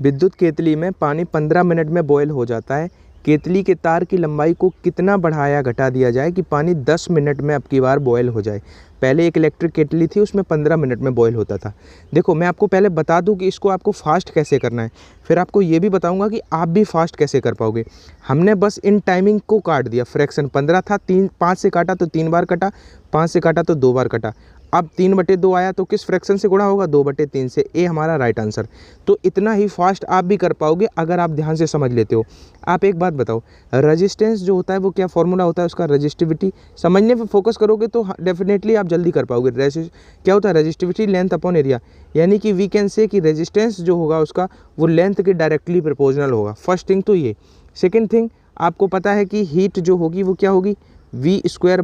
विद्युत केतली में पानी 15 मिनट में बॉयल हो जाता है। केतली के तार की लंबाई को कितना बढ़ाया घटा दिया जाए कि पानी 10 मिनट में अब की बार बॉयल हो जाए। पहले एक इलेक्ट्रिक केतली थी, उसमें 15 मिनट में बॉयल होता था। देखो, मैं आपको पहले बता दूं कि इसको आपको फास्ट कैसे करना है, फिर आपको ये भी बताऊंगा कि आप भी फास्ट कैसे कर पाओगे। हमने बस इन टाइमिंग को काट दिया। फ्रैक्शन 15 था, 5 से काटा तो 3 बार कटा, 5 से काटा तो 2 बार कटा। अब 3/2 आया तो किस फ्रैक्शन से गुणा होगा? 2/3 से। ए हमारा राइट आंसर। तो इतना ही फास्ट आप भी कर पाओगे अगर आप ध्यान से समझ लेते हो। आप एक बात बताओ, रेजिस्टेंस जो होता है वो क्या फॉर्मूला होता है उसका? रेजिस्टिविटी। समझने पर फोकस करोगे तो डेफिनेटली आप जल्दी कर पाओगे। क्या होता है? रेजिस्टिविटी लेंथ अपॉन एरिया, यानी कि वी कैन से कि रेजिस्टेंस जो होगा उसका वो लेंथ के डायरेक्टली प्रोपोर्शनल होगा। फर्स्ट थिंग तो ये। सेकेंड थिंग, आपको पता है कि हीट जो होगी वो क्या होगी? V²/R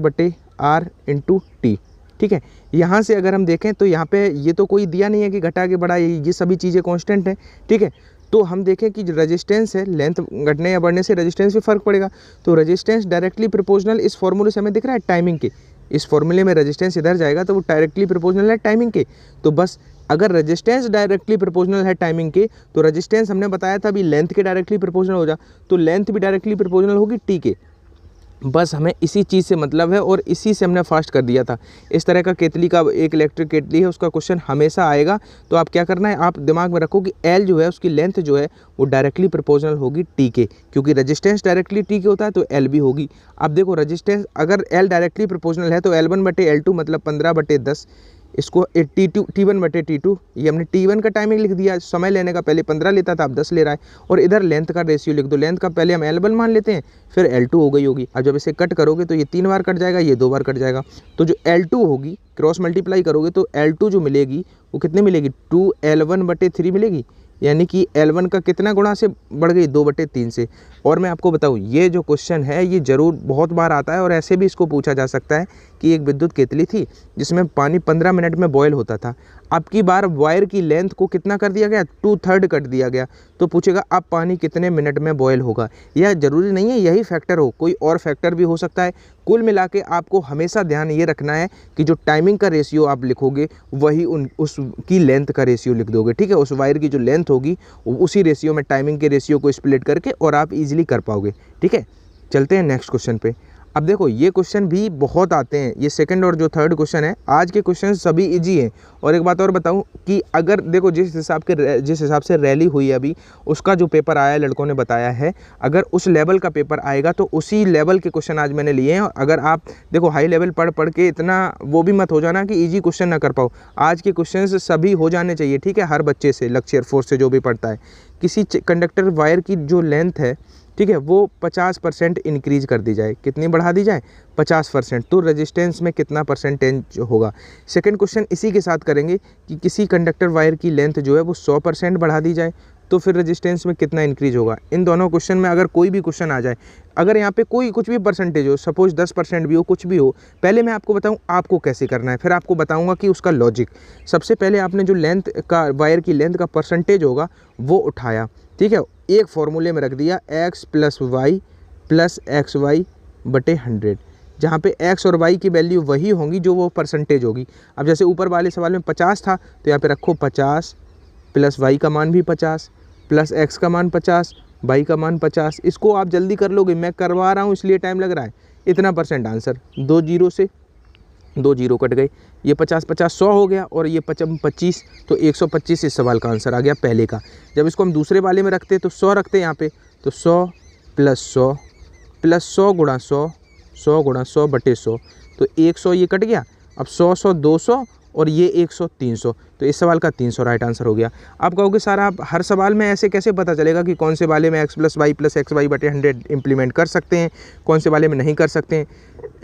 × T। ठीक है, यहाँ से अगर हम देखें तो यहाँ पे ये तो कोई दिया नहीं है कि घटा के बढ़ा, ये सभी चीज़ें कांस्टेंट हैं। ठीक है, तो हम देखें कि रेजिस्टेंस है, लेंथ घटने या बढ़ने से रेजिस्टेंस में फ़र्क पड़ेगा। तो रेजिस्टेंस डायरेक्टली प्रोपोर्शनल इस फॉर्मूले से हमें दिख रहा है टाइमिंग के। इस फॉर्मूले में रेजिस्टेंस इधर जाएगा तो वो डायरेक्टली प्रोपोर्शनल है टाइमिंग के। तो बस अगर रेजिस्टेंस डायरेक्टली प्रोपोर्शनल है टाइमिंग के तो रेजिस्टेंस हमने बताया था अभी लेंथ के डायरेक्टली प्रोपोर्शनल हो जा, तो लेंथ भी डायरेक्टली प्रोपोर्शनल होगी टी के। बस हमें इसी चीज़ से मतलब है और इसी से हमने फास्ट कर दिया था। इस तरह का केतली का एक इलेक्ट्रिक केतली है, उसका क्वेश्चन हमेशा आएगा। तो आप क्या करना है, आप दिमाग में रखो कि एल जो है उसकी लेंथ जो है वो डायरेक्टली प्रोपोर्शनल होगी टी के, क्योंकि रेजिस्टेंस डायरेक्टली टी के होता है तो एल भी होगी। अब देखो, रेजिस्टेंस अगर एल डायरेक्टली प्रोपोर्शनल है तो L1/L2 मतलब 15/10। इसको T1/T2, ये हमने T1 का टाइमिंग लिख दिया, समय लेने का पहले 15 लेता था अब 10 ले रहा है। और इधर लेंथ का रेशियो लिख दो। लेंथ का पहले हम L1 मान लेते हैं, फिर L2 हो गई होगी। अब जब इसे कट करोगे तो ये 3 बार कट जाएगा, ये 2 बार कट जाएगा। तो जो L2 होगी क्रॉस मल्टीप्लाई करोगे तो L2 जो मिलेगी वो कितने मिलेगी? 2L1/3 मिलेगी, यानी कि L1 का कितना गुणा से बढ़ गई? 2/3 से। और मैं आपको बताऊं, ये जो क्वेश्चन है ये ज़रूर बहुत बार आता है और ऐसे भी इसको पूछा जा सकता है कि एक विद्युत केतली थी जिसमें पानी 15 मिनट में बॉयल होता था। अब की बार वायर की लेंथ को कितना कर दिया गया? 2/3 कट दिया गया। तो पूछेगा अब पानी कितने मिनट में बॉयल होगा। यह जरूरी नहीं है यही फैक्टर हो, कोई और फैक्टर भी हो सकता है। कुल मिला के आपको हमेशा ध्यान ये रखना है कि जो टाइमिंग का रेशियो आप लिखोगे वही उसकी लेंथ का रेशियो लिख दोगे। ठीक है, उस वायर की जो लेंथ होगी उसी रेशियो में टाइमिंग के रेशियो को स्प्लिट करके और आप इजीली कर पाओगे। ठीक है, चलते हैं नेक्स्ट क्वेश्चन पे। अब देखो, ये क्वेश्चन भी बहुत आते हैं। ये सेकंड और जो थर्ड क्वेश्चन है, आज के क्वेश्चन सभी इजी हैं। और एक बात और बताऊं कि अगर देखो जिस हिसाब से रैली हुई अभी, उसका जो पेपर आया लड़कों ने बताया है, अगर उस लेवल का पेपर आएगा तो उसी लेवल के क्वेश्चन आज मैंने लिए हैं। और अगर आप देखो हाई लेवल पढ़ के इतना वो भी मत हो जाना कि ईजी क्वेश्चन ना कर पाओ। आज के क्वेश्चन सभी हो जाने चाहिए। ठीक है, हर बच्चे से, लक्ष्य एयरफोर्स से जो भी पढ़ता है। किसी कंडक्टर वायर की जो लेंथ है, ठीक है, वो 50% इंक्रीज कर दी जाए। कितनी बढ़ा दी जाए? 50%। तो रेजिस्टेंस में कितना परसेंटेज होगा? सेकंड क्वेश्चन इसी के साथ करेंगे कि किसी कंडक्टर वायर की लेंथ जो है वो 100% बढ़ा दी जाए तो फिर रेजिस्टेंस में कितना इंक्रीज होगा। इन दोनों क्वेश्चन में अगर कोई भी क्वेश्चन आ जाए, अगर यहाँ पे कोई कुछ भी परसेंटेज हो, सपोज 10% भी हो, कुछ भी हो, पहले मैं आपको बताऊँ आपको कैसे करना है, फिर आपको बताऊँगा कि उसका लॉजिक। सबसे पहले आपने जो लेंथ का, वायर की लेंथ का परसेंटेज होगा वो उठाया। ठीक है, एक फॉर्मूले में रख दिया x + y + xy/100, जहाँ पे x और y की वैल्यू वही होंगी जो वो परसेंटेज होगी। अब जैसे ऊपर वाले सवाल में 50 था तो यहाँ पे रखो 50 + y का मान भी 50 + x का मान 50, y का मान 50। इसको आप जल्दी कर लोगे, मैं करवा रहा हूँ इसलिए टाइम लग रहा है। इतना परसेंट आंसर, 2 जीरो से 2 जीरो कट गए, ये 50 100 हो गया और ये 25, तो 125 इस सवाल का आंसर आ गया पहले का। जब इसको हम दूसरे वाले में रखते तो 100 रखते यहाँ पे, तो 100 + 100 + 100 × 100, 100 × 100/100, तो 100 ये कट गया। अब 100 200 और ये 100 300, तो इस सवाल का 300 राइट आंसर हो गया। आप कहोगे सर आप हर सवाल में ऐसे कैसे पता चलेगा कि कौन से वाले में x + y + xy/100 इम्प्लीमेंट कर सकते हैं, कौन से वाले में नहीं कर सकते हैं।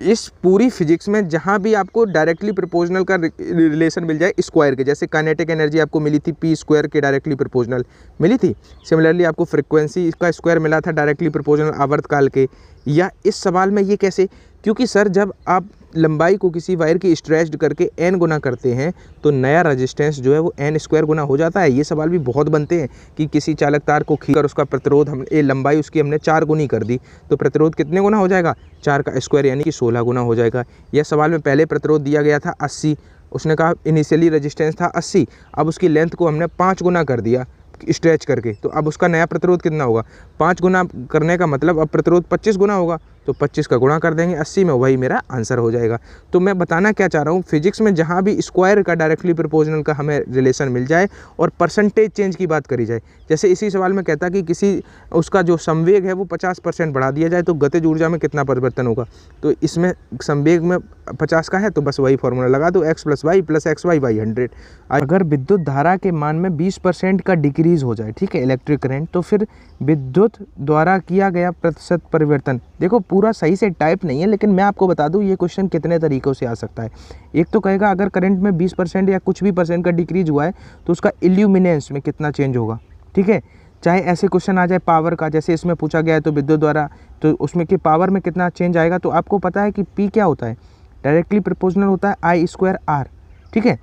इस पूरी फिजिक्स में जहाँ भी आपको डायरेक्टली प्रोपोर्शनल का रिलेशन मिल जाए स्क्वायर के, जैसे काइनेटिक एनर्जी आपको मिली थी p² के डायरेक्टली प्रोपोर्शनल मिली थी, सिमिलरली आपको फ्रिक्वेंसी का स्क्वायर मिला था डायरेक्टली प्रोपोर्शनल आवर्तकाल के, या इस सवाल में ये कैसे? क्योंकि सर जब आप लंबाई को किसी वायर की स्ट्रेच्ड करके n गुना करते हैं तो नया रेजिस्टेंस जो है वो n² गुना हो जाता है। ये सवाल भी बहुत बनते हैं कि किसी चालक तार को खींचकर उसका प्रतिरोध लंबाई उसकी हमने 4 गुनी कर दी तो प्रतिरोध कितने गुना हो जाएगा? 4 का स्क्वायर यानी कि 16 गुना हो जाएगा। यह सवाल में पहले प्रतिरोध दिया गया था 80, उसने कहा इनिशियली रेजिस्टेंस था 80, अब उसकी लेंथ को हमने 5 गुना कर दिया, स्ट्रेच करके, तो अब उसका नया प्रतिरोध कितना होगा, 5 गुना करने का मतलब अब प्रतिरोध 25 गुना होगा, तो 25 का गुणा कर देंगे 80 में, वही मेरा आंसर हो जाएगा। तो मैं बताना क्या चाह रहा हूँ, फिजिक्स में जहाँ भी स्क्वायर का डायरेक्टली प्रोपोर्शनल का हमें रिलेशन मिल जाए और परसेंटेज चेंज की बात करी जाए, जैसे इसी सवाल में कहता कि किसी उसका जो संवेग है वो 50% बढ़ा दिया जाए तो गतिज ऊर्जा में कितना परिवर्तन होगा, तो इसमें संवेग में 50 का है तो बस वही फॉर्मूला लगा दो, x + y + xy/100। अगर विद्युत धारा के मान में 20% का डिक्रीज हो जाए, ठीक है, इलेक्ट्रिक करंट, तो फिर विद्युत द्वारा किया गया प्रतिशत परिवर्तन, देखो पूरा सही से टाइप नहीं है लेकिन मैं आपको बता दूं ये क्वेश्चन कितने तरीक़ों से आ सकता है। एक तो कहेगा अगर करंट में 20% या कुछ भी परसेंट का डिक्रीज हुआ है तो उसका इल्यूमिनेंस में कितना चेंज होगा, ठीक है। चाहे ऐसे क्वेश्चन आ जाए पावर का, जैसे इसमें पूछा गया है तो विद्युत द्वारा, तो उसमें कि पावर में कितना चेंज आएगा, तो आपको पता है कि P क्या होता है, डायरेक्टली प्रोपोर्शनल होता है I²R, ठीक है।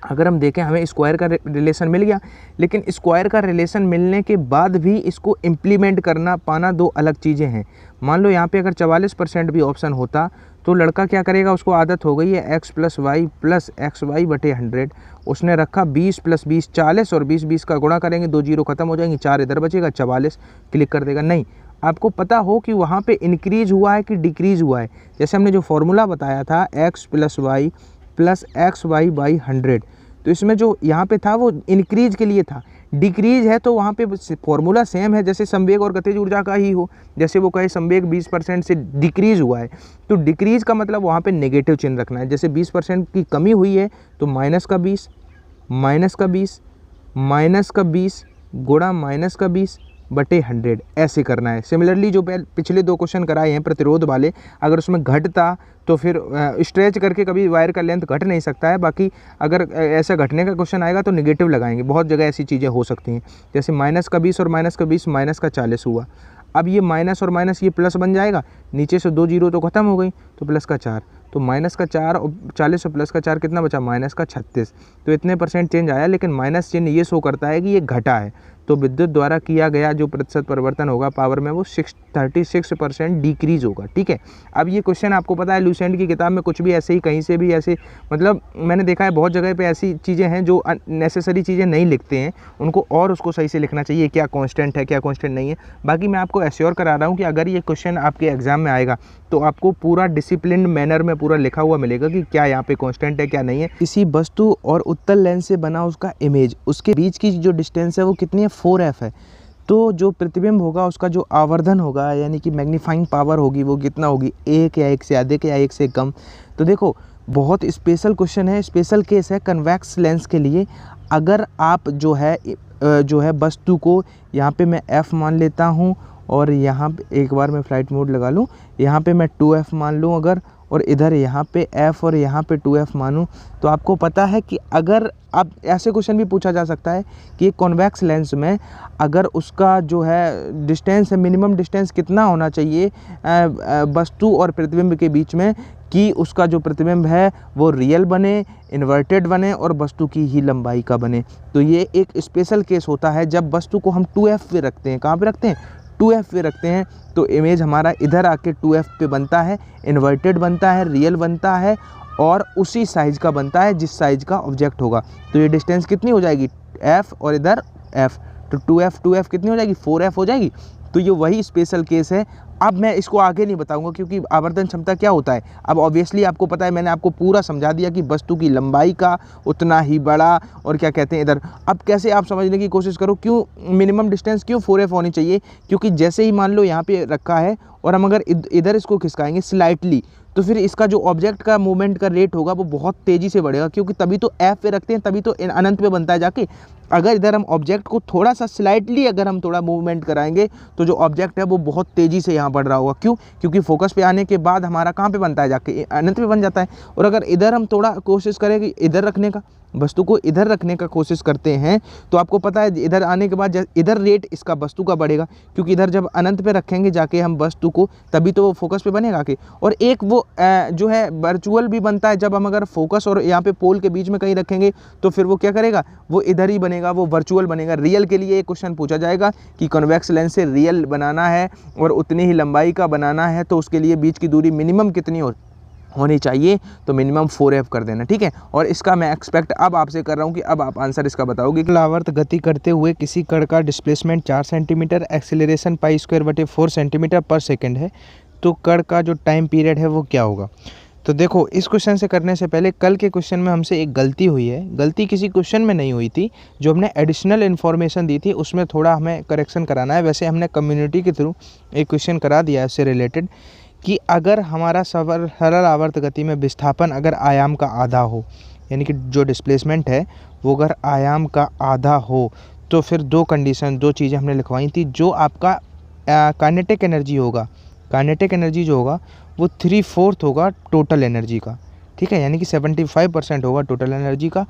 अगर हम देखें हमें स्क्वायर का रिलेशन मिल गया, लेकिन स्क्वायर का रिलेशन मिलने के बाद भी इसको इम्प्लीमेंट करना पाना दो अलग चीज़ें हैं। मान लो यहाँ पे अगर 44% भी ऑप्शन होता तो लड़का क्या करेगा, उसको आदत हो गई है x + y + xy/100, उसने रखा 20 + 20 40 और 20 का गुणा करेंगे, 2 जीरो खत्म हो जाएंगे, 4 इधर बचेगा, 44 क्लिक कर देगा। नहीं, आपको पता हो कि वहाँ पे इंक्रीज हुआ है कि डिक्रीज हुआ है। जैसे हमने जो फॉर्मूला बताया था x + y + xy/100, तो इसमें जो यहाँ पे था वो इंक्रीज के लिए था, डिक्रीज है तो वहाँ पे फॉर्मूला सेम है, जैसे संवेग और गतिज ऊर्जा का ही हो। जैसे वो कहे संवेग 20% से डिक्रीज हुआ है, तो डिक्रीज का मतलब वहाँ पे नेगेटिव चिन्ह रखना है। जैसे 20% की कमी हुई है तो -20 गुणा -20/100 ऐसे करना है। सिमिलरली जो पिछले 2 क्वेश्चन कराए हैं प्रतिरोध वाले, अगर उसमें घटता तो फिर स्ट्रेच करके कभी वायर का लेंथ घट नहीं सकता है, बाकी अगर ऐसा घटने का क्वेश्चन आएगा तो नेगेटिव लगाएंगे। बहुत जगह ऐसी चीज़ें हो सकती हैं, जैसे -20 और -20 -40 हुआ। अब ये माइनस और माइनस ये प्लस बन जाएगा, नीचे से 2 जीरो तो खत्म हो गई, तो +4, तो -4 और 40 और +4 कितना बचा, -36। तो इतने % चेंज आया, लेकिन माइनस चिन्ह ये शो करता है कि ये घटा है। तो विद्युत द्वारा किया गया जो प्रतिशत परिवर्तन होगा पावर में वो 36% डिक्रीज होगा, ठीक है। अब ये क्वेश्चन आपको पता है लूसेंट की किताब में कुछ भी ऐसे ही कहीं से भी ऐसे, मतलब मैंने देखा है बहुत जगह पे ऐसी चीज़ें हैं जो नेसेसरी चीज़ें नहीं लिखते हैं, उनको और उसको सही से लिखना चाहिए, क्या कांस्टेंट है क्या कांस्टेंट नहीं है। बाकी मैं आपको एश्योर करा रहा हूँ कि अगर ये क्वेश्चन आपके एग्जाम में आएगा तो आपको पूरा डिसिप्लिन मैनर में पूरा लिखा हुआ मिलेगा कि क्या यहाँ पे कांस्टेंट है क्या नहीं है। किसी वस्तु और उत्तल लेंस से बना उसका इमेज, उसके बीच की जो डिस्टेंस है वो कितनी है, 4f है। तो जो प्रतिबिंब होगा उसका जो आवर्धन होगा यानी कि मैग्नीफाइंग पावर होगी वो कितना होगी, 1 या 1 से अधिक या 1 से कम। तो देखो बहुत स्पेशल क्वेश्चन है, स्पेशल केस है कन्वेक्स लेंस के लिए। अगर आप जो है वस्तु को यहाँ पे मैं f मान लेता हूँ और यहाँ पे एक बार मैं फ्लाइट मोड लगा लूँ, यहाँ पे मैं 2f मान लूँ अगर, और इधर यहाँ पे f और यहाँ पे 2f मानूँ, तो आपको पता है कि अगर आप ऐसे क्वेश्चन भी पूछा जा सकता है कि कॉन्वेक्स लेंस में अगर उसका जो है डिस्टेंस है, मिनिमम डिस्टेंस कितना होना चाहिए वस्तु और प्रतिबिंब के बीच में, कि उसका जो प्रतिबिंब है वो रियल बने, इन्वर्टेड बने और वस्तु की ही लंबाई का बने। तो ये एक स्पेशल केस होता है जब वस्तु को हम 2f पे रखते हैं। कहाँ पे रखते हैं, 2f पे रखते हैं, तो इमेज हमारा इधर आके 2f पे बनता है, इन्वर्टेड बनता है, रियल बनता है और उसी साइज़ का बनता है जिस साइज़ का ऑब्जेक्ट होगा। तो ये डिस्टेंस कितनी हो जाएगी, f और इधर f, तो 2f कितनी हो जाएगी, 4f हो जाएगी। तो ये वही स्पेशल केस है। अब मैं इसको आगे नहीं बताऊंगा क्योंकि आवर्धन क्षमता क्या होता है अब ऑब्वियसली आपको पता है, मैंने आपको पूरा समझा दिया कि वस्तु की लंबाई का उतना ही बड़ा और क्या कहते हैं इधर। अब कैसे आप समझने की कोशिश करो, क्यों मिनिमम डिस्टेंस क्यों 4f होनी चाहिए, क्योंकि जैसे ही मान लो यहाँ पे रखा है और हम अगर इधर इसको खिसकाएंगे स्लाइटली, तो फिर इसका जो ऑब्जेक्ट का मूवमेंट का रेट होगा वो बहुत तेज़ी से बढ़ेगा, क्योंकि तभी तो f पे रखते हैं, तभी तो अनंत पे बनता है जाके। अगर इधर हम ऑब्जेक्ट को थोड़ा सा स्लाइटली अगर हम थोड़ा मूवमेंट कराएंगे तो जो ऑब्जेक्ट है वो बहुत तेज़ी से यहाँ बढ़ रहा होगा। क्यों, क्योंकि फोकस पे आने के बाद हमारा कहाँ पे बनता है, जाके अनंत पे बन जाता है। और अगर इधर हम थोड़ा कोशिश करें कि इधर रखने का, वस्तु को इधर रखने का कोशिश करते हैं, तो आपको पता है इधर आने के बाद इधर रेट इसका वस्तु का बढ़ेगा, क्योंकि इधर जब अनंत पे रखेंगे जाके हम वस्तु को, तभी तो वो फोकस पे बनेगा के। और एक वो जो है वर्चुअल भी बनता है, जब हम अगर फोकस और यहाँ पे पोल के बीच में कहीं रखेंगे तो फिर वो क्या करेगा, वो इधर ही बनेगा, वो वर्चुअल बनेगा। रियल के लिए एक क्वेश्चन पूछा जाएगा कि कॉन्वेक्स लेंस से रियल बनाना है और उतनी ही लंबाई का बनाना है, तो उसके लिए बीच की दूरी मिनिमम कितनी होनी चाहिए, तो मिनिमम 4F कर देना, ठीक है। और इसका मैं एक्सपेक्ट अब आपसे कर रहा हूँ कि अब आप आंसर इसका बताओगे। आवर्त गति करते हुए किसी कण का डिस्प्लेसमेंट 4 सेंटीमीटर, एक्सेलरेशन π²/4 सेंटीमीटर पर सेकंड है, तो कण का जो टाइम पीरियड है वो क्या होगा। तो देखो, इस क्वेश्चन से करने से पहले कल के क्वेश्चन में हमसे एक गलती हुई है। गलती किसी क्वेश्चन में नहीं हुई थी, जो हमने एडिशनल इन्फॉर्मेशन दी थी उसमें थोड़ा हमें करेक्शन कराना है। वैसे हमने कम्युनिटी के थ्रू एक क्वेश्चन करा दिया है उससे रिलेटेड, कि अगर हमारा सरल आवर्त गति में विस्थापन अगर आयाम का आधा हो, यानी कि जो डिस्प्लेसमेंट है वो अगर आयाम का आधा हो, तो फिर दो कंडीशन, दो चीज़ें हमने लिखवाई थी। जो आपका काइनेटिक एनर्जी होगा, काइनेटिक एनर्जी जो होगा वो 3/4 होगा टोटल एनर्जी का, ठीक है, यानी कि 75% होगा टोटल एनर्जी का।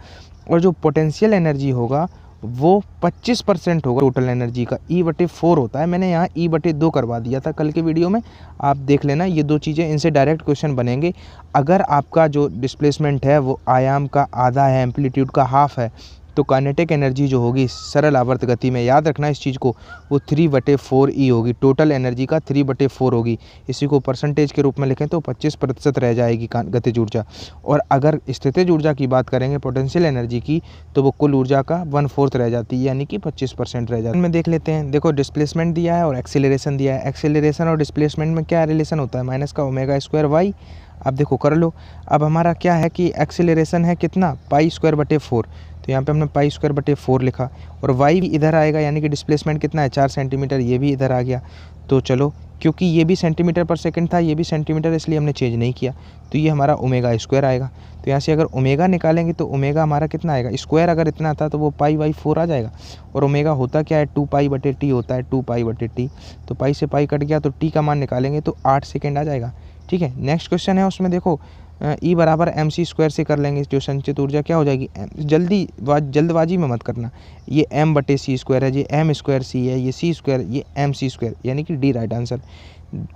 और जो पोटेंशियल एनर्जी होगा वो 25% होगा टोटल एनर्जी का। E/4 होता है, मैंने यहाँ E/2 करवा दिया था कल के वीडियो में, आप देख लेना। ये दो चीज़ें, इनसे डायरेक्ट क्वेश्चन बनेंगे। अगर आपका जो डिस्प्लेसमेंट है वो आयाम का आधा है, एम्पलीट्यूड का हाफ है, तो काइनेटिक एनर्जी जो होगी सरल आवर्त गति में, याद रखना इस चीज़ को, वो 3/4E होगी। टोटल एनर्जी का 3/4 होगी। इसी को परसेंटेज के रूप में लिखें तो 25% रह जाएगी गतिज ऊर्जा। और अगर स्थितिज ऊर्जा की बात करेंगे, पोटेंशियल एनर्जी की, तो वो कुल ऊर्जा का 1/4 रह जाती है, यानी कि 25% रह जाती है। में देख लेते हैं। देखो, डिस्प्लेसमेंट दिया है और एक्सेलरेशन दिया है। एक्सेलरेशन और डिस्प्लेसमेंट में क्या रिलेशन होता है, -का ω²y। अब देखो कर लो। अब हमारा क्या है कि एक्सेलरेशन है कितना, π²/4, तो यहाँ पे हमने π²/4 लिखा। और y भी इधर आएगा, यानी कि डिस्प्लेसमेंट कितना है 4 सेंटीमीटर, ये भी इधर आ गया। तो चलो, क्योंकि ये भी सेंटीमीटर पर सेकंड था, ये भी सेंटीमीटर, इसलिए हमने चेंज नहीं किया, तो ये हमारा ω² आएगा। तो यहाँ से अगर ओमेगा निकालेंगे तो ओमेगा हमारा कितना आएगा, स्क्वायर अगर इतना था तो वो π/4 आ जाएगा। और ओमेगा होता क्या है, 2π/t होता है, 2π/t। तो पाई से पाई कट गया, तो t का मान निकालेंगे तो 8 सेकेंड आ जाएगा, ठीक है। नेक्स्ट क्वेश्चन है, उसमें देखो E = mc² से कर लेंगे। जो संचित ऊर्जा क्या हो जाएगी, जल्दबाजी में मत करना, ये m/c² है, ये m²c है, ये c², ये mc², यानी कि डी राइट आंसर।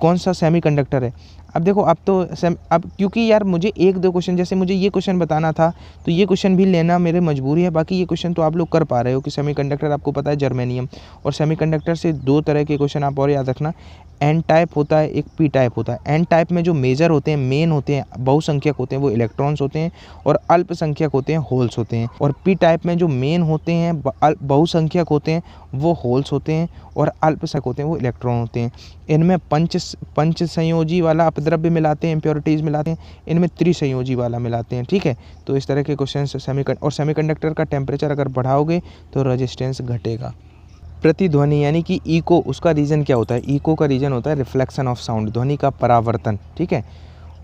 कौन सा सेमीकंडक्टर है। अब देखो, अब क्योंकि यार मुझे एक दो क्वेश्चन, जैसे मुझे ये क्वेश्चन बताना था तो ये क्वेश्चन भी लेना मेरे मजबूरी है। बाकी ये क्वेश्चन तो आप लोग कर पा रहे हो कि सेमीकंडक्टर आपको पता है जर्मेनियम। और सेमीकंडक्टर से दो तरह के क्वेश्चन आप और याद रखना, एन टाइप होता है, एक पी टाइप होता है। एन टाइप में जो मेजर होते हैं, मेन होते हैं, बहुसंख्यक होते हैं, वो इलेक्ट्रॉन्स होते हैं, और अल्पसंख्यक होते हैं, होल्स होते हैं। और पी टाइप में जो मेन होते हैं, बहुसंख्यक होते हैं, वो होल्स होते हैं, और अल्पसंख्यक होते हैं, वो इलेक्ट्रॉन होते हैं। इनमें पंच संयोजी वाला अपद्रव्य मिलाते हैं, इम्प्योरिटीज़ मिलाते हैं, इनमें त्रिसंयोजी वाला मिलाते हैं, ठीक है। तो इस तरह के क्वेश्चन सेमीकंडक्टर का टेम्परेचर अगर बढ़ाओगे तो रेजिस्टेंस घटेगा। प्रतिध्वनि यानी कि इको, उसका रीज़न क्या होता है, इको का रीज़न होता है रिफ्लेक्शन ऑफ साउंड, ध्वनि का परावर्तन, ठीक है।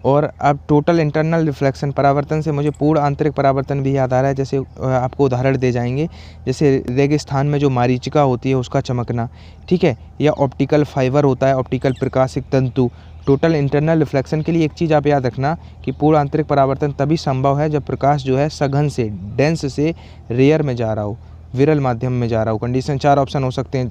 और अब टोटल इंटरनल रिफ्लेक्शन, परावर्तन से मुझे पूर्ण आंतरिक परावर्तन भी याद आ रहा है। जैसे आपको उदाहरण दे जाएंगे, जैसे रेगिस्तान में जो मारीचिका होती है उसका चमकना, ठीक है, या ऑप्टिकल फाइबर होता है, ऑप्टिकल प्रकाशिक तंतु। टोटल इंटरनल रिफ्लेक्शन के लिए एक चीज़ आप याद रखना कि पूर्ण आंतरिक परावर्तन तभी संभव है जब प्रकाश जो है सघन से, डेंस से रेयर में जा रहा हो, विरल माध्यम में जा रहा हो। कंडीशन 4 ऑप्शन हो सकते हैं।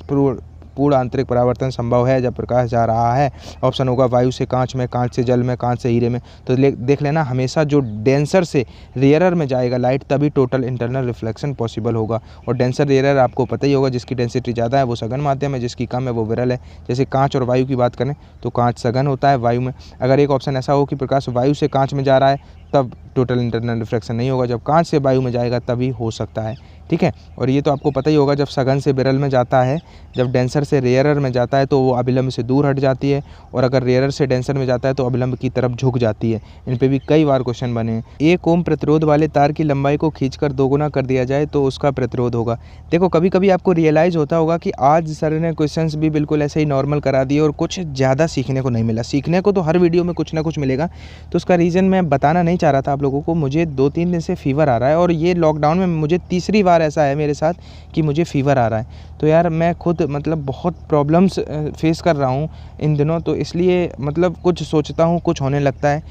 पूर्ण आंतरिक परावर्तन संभव है जब प्रकाश जा रहा है। ऑप्शन होगा वायु से कांच में, कांच से जल में, कांच से हीरे में। तो देख लेना, हमेशा जो डेंसर से रेयरर में जाएगा लाइट, तभी टोटल इंटरनल रिफ्लेक्शन पॉसिबल होगा। और डेंसर रेयरर आपको पता ही होगा, जिसकी डेंसिटी ज़्यादा है वो सघन माध्यम है, जिसकी कम है वो विरल है। जैसे कांच और वायु की बात करें तो कांच सघन होता है वायु में। अगर एक ऑप्शन ऐसा हो कि प्रकाश वायु से कांच में जा रहा है, तब टोटल इंटरनल रिफ्लेक्शन नहीं होगा। जब कांच से वायु में जाएगा तभी हो सकता है, ठीक है। और ये तो आपको पता ही होगा, जब सघन से विरल में जाता है, जब डेंसर से रेयरर में जाता है तो वो अभिलंब से दूर हट जाती है, और अगर रेयरर से डेंसर में जाता है तो अभिलंब की तरफ झुक जाती है। इन पे भी कई बार क्वेश्चन बने हैं। 1 ओम प्रतिरोध वाले तार की लंबाई को खींचकर 2 गुना कर दिया जाए तो उसका प्रतिरोध होगा। देखो, कभी कभी आपको रियलाइज़ होता होगा कि आज सर ने क्वेश्चंस भी बिल्कुल ऐसे ही नॉर्मल करा दिए और कुछ ज़्यादा सीखने को नहीं मिला। सीखने को तो हर वीडियो में कुछ ना कुछ मिलेगा, तो उसका रीज़न मैं बताना नहीं चाह रहा था आप लोगों को। मुझे 2-3 दिन से फीवर आ रहा है, और ये लॉकडाउन में मुझे तीसरी बार ऐसा है मेरे साथ कि मुझे फीवर आ रहा है। तो यार मैं खुद मतलब बहुत प्रॉब्लम्स फेस कर रहा हूँ इन दिनों, तो इसलिए मतलब कुछ सोचता हूँ कुछ होने लगता है,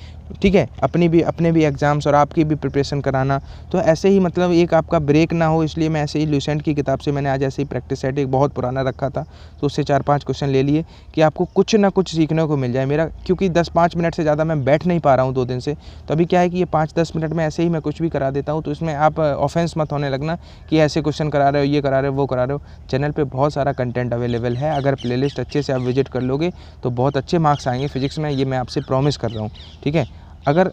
ठीक है। अपने भी एग्ज़ाम्स और आपकी भी प्रिपरेशन कराना, तो ऐसे ही मतलब एक आपका ब्रेक ना हो, इसलिए मैं ऐसे ही लुसेंट की किताब से मैंने आज ऐसे ही प्रैक्टिस सेट एक बहुत पुराना रखा था, तो उससे 4-5 क्वेश्चन ले लिए कि आपको कुछ ना कुछ सीखने को मिल जाए। मेरा क्योंकि 10-5 मिनट से ज़्यादा मैं बैठ नहीं पा रहा हूँ 2 दिन से, तो अभी क्या है कि ये 5-10 मिनट में ऐसे ही मैं कुछ भी करा देता हूँ। तो इसमें आप ऑफेंस मत होने लगना कि ऐसे क्वेश्चन करा रहे हो, ये करा रहे हो, वो करा रहे हो। चैनल पर बहुत सारा कंटेंट अवेलेबल है, अगर प्लेलिस्ट अच्छे से आप विजिट कर लोगे तो बहुत अच्छे मार्क्स आएंगे फिजिक्स में, ये मैं आपसे प्रॉमिस कर रहा हूँ, ठीक है। अगर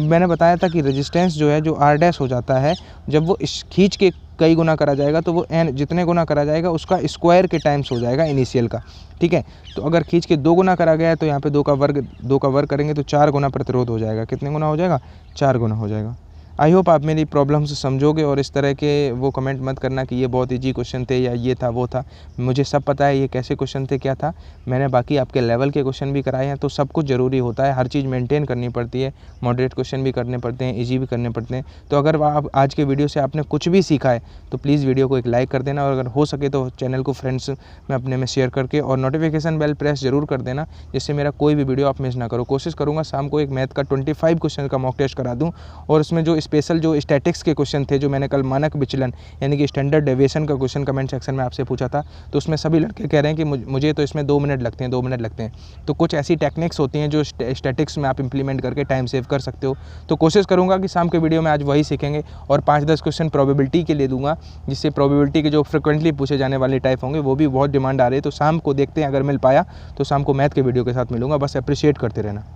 मैंने बताया था कि रेजिस्टेंस जो है जो आर डैश हो जाता है, जब वो इस खींच के कई गुना करा जाएगा तो वो एन जितने गुना करा जाएगा उसका स्क्वायर के टाइम्स हो जाएगा इनिशियल का, ठीक है। तो अगर खींच के 2 गुना करा गया है तो यहाँ पे 2 का वर्ग करेंगे तो 4 गुना प्रतिरोध हो जाएगा। कितने गुना हो जाएगा? 4 गुना हो जाएगा। आई होप आप मेरी प्रॉब्लम्स समझोगे और इस तरह के वो कमेंट मत करना कि ये बहुत ईजी क्वेश्चन थे या ये था वो था। मुझे सब पता है ये कैसे क्वेश्चन थे, क्या था। मैंने बाकी आपके लेवल के क्वेश्चन भी कराए हैं, तो सब कुछ ज़रूरी होता है, हर चीज़ मेंटेन करनी पड़ती है। मॉडरेट क्वेश्चन भी करने पड़ते हैं, ईजी भी करने पड़ते हैं। तो अगर आप आज के वीडियो से आपने कुछ भी सीखा है तो प्लीज़ वीडियो को एक लाइक कर देना, और अगर हो सके तो चैनल को फ्रेंड्स में अपने में शेयर करके और नोटिफिकेशन बेल प्रेस ज़रूर कर देना, जिससे मेरा कोई भी वीडियो आप मिस ना करो। कोशिश करूँगा शाम को एक मैथ का 25 क्वेश्चन का मॉक टेस्ट करा दूँ, और उसमें जो स्पेशल जो स्टैटिक्स के क्वेश्चन थे, जो मैंने कल मानक विचलन यानी कि स्टैंडर्ड डेविएशन का क्वेश्चन कमेंट सेक्शन में आपसे पूछा था, तो उसमें सभी लड़के कह रहे हैं कि मुझे तो इसमें 2 मिनट लगते हैं, 2 मिनट लगते हैं। तो कुछ ऐसी टेक्निक्स होती हैं जो स्टैटिक्स में आप इंप्लीमेंट करके टाइम सेव कर सकते हो। तो कोशिश करूँगा कि शाम के वीडियो में आज वही सीखेंगे, और 5-10 क्वेश्चन प्रोबेबिलिटी के लिए दूंगा, जिससे प्रोबेबिलिटी के जो फ्रिक्वेंटली पूछे जाने वाले टाइप होंगे वो भी बहुत डिमांड आ रही है। तो शाम को देखते हैं, अगर मिल पाया तो शाम को मैथ के वीडियो के साथ मिलूंगा। बस अप्रिशिएट करते रहना।